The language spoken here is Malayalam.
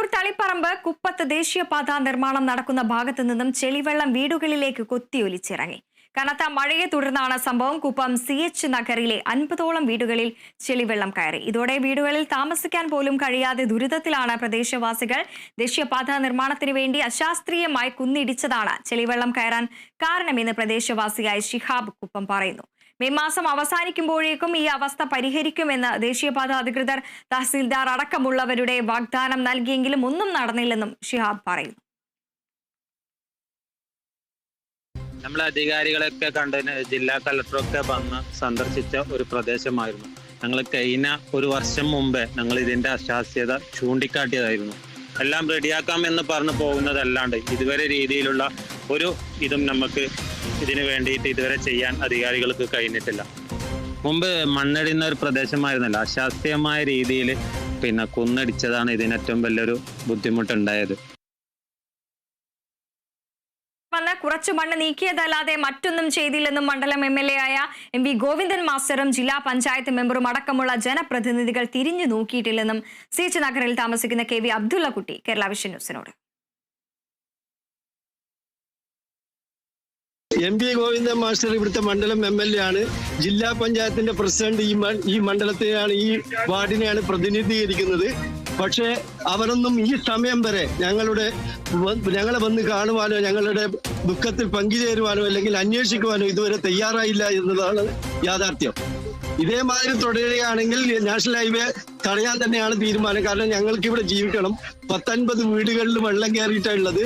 കണ്ണൂർ തളിപ്പറമ്പ് കുപ്പത്ത് ദേശീയപാത നിർമ്മാണം നടക്കുന്ന ഭാഗത്തു നിന്നും ചെളിവെള്ളം വീടുകളിലേക്ക് കൊത്തിയൊലിച്ചിറങ്ങി. കനത്ത മഴയെ തുടർന്നാണ് സംഭവം. കുപ്പം CH നഗറിലെ 50ഓളം വീടുകളിൽ ചെളിവെള്ളം കയറി. ഇതോടെ വീടുകളിൽ താമസിക്കാൻ പോലും കഴിയാതെ ദുരിതത്തിലാണ് പ്രദേശവാസികൾ. ദേശീയപാത നിർമ്മാണത്തിന് വേണ്ടി അശാസ്ത്രീയമായി കുന്നിടിച്ചതാണ് ചെളിവെള്ളം കയറാൻ കാരണമെന്ന് പ്രദേശവാസിയായ ശിഹാബ് കുപ്പം പറയുന്നു. മെയ് മാസം അവസാനിക്കുമ്പോഴേക്കും ഈ അവസ്ഥ പരിഹരിക്കുമെന്ന് ദേശീയപാത അധികൃതർ തഹസിൽദാർ അടക്കമുള്ളവരുടെ വാഗ്ദാനം നൽകിയെങ്കിലും ഒന്നും നടന്നില്ലെന്നും ഷിഹാബ് പറയുന്നു. നമ്മളെ അധികാരികളൊക്കെ കണ്ടതിന് ജില്ലാ കളക്ടറൊക്കെ വന്ന് സന്ദർശിച്ച ഒരു പ്രദേശമായിരുന്നു. ഞങ്ങൾ കഴിഞ്ഞ ഒരു വർഷം മുമ്പേ ഞങ്ങൾ ഇതിന്റെ അശാസ്യത ചൂണ്ടിക്കാട്ടിയതായിരുന്നു. എല്ലാം റെഡിയാക്കാം എന്ന് പറഞ്ഞു പോകുന്നതല്ലാണ്ട് ഇതുവരെ രീതിയിലുള്ള ഒരു ഇതും നമുക്ക് ഇതിനു വേണ്ടിയിട്ട് ഇതുവരെ ചെയ്യാൻ അധികാരികൾക്ക് കഴിഞ്ഞിട്ടില്ല. മുമ്പ് മണ്ണടിയുന്ന ഒരു പ്രദേശമായിരുന്നല്ലോ, അശാസ്ത്രീയമായ രീതിയിൽ കുന്നടിച്ചതാണ് ഇതിന് ഏറ്റവും വലിയൊരു ബുദ്ധിമുട്ടുണ്ടായത്. കുറച്ചു മണ്ണ് നീക്കിയതല്ലാതെ മറ്റൊന്നും ചെയ്തില്ലെന്നും മണ്ഡലം MLA ആയ MV ഗോവിന്ദൻ മാസ്റ്ററും ജില്ലാ പഞ്ചായത്ത് മെമ്പറും അടക്കമുള്ള ജനപ്രതിനിധികൾ തിരിഞ്ഞു നോക്കിയിട്ടില്ലെന്നും CH നഗറിൽ താമസിക്കുന്ന KV അബ്ദുള്ള കുട്ടി കേരള വിഷൻ ന്യൂസിനോട്. MV ഗോവിന്ദൻ മാസ്റ്റർ ഇവിടുത്തെ മണ്ഡലം MLA ആണ്. ജില്ലാ പഞ്ചായത്തിന്റെ പ്രസിഡന്റ് ഈ മണ്ഡലത്തെയാണ്, ഈ വാർഡിനെയാണ് പ്രതിനിധീകരിക്കുന്നത്. പക്ഷേ അവരൊന്നും ഈ സമയം വരെ ഞങ്ങളെ വന്ന് കാണുവാനോ ഞങ്ങളുടെ ദുഃഖത്തിൽ പങ്കുചേരുവാനോ അല്ലെങ്കിൽ അന്വേഷിക്കുവാനോ ഇതുവരെ തയ്യാറായില്ല എന്നതാണ് യാഥാർത്ഥ്യം. ഇതേമാതിരി തുടരുകയാണെങ്കിൽ നാഷണൽ ഹൈവേ തടയാൻ തന്നെയാണ് തീരുമാനം. കാരണം ഞങ്ങൾക്ക് ഇവിടെ ജീവിക്കണം. 19 വീടുകളിൽ വെള്ളം കയറിയിട്ടുള്ളത്.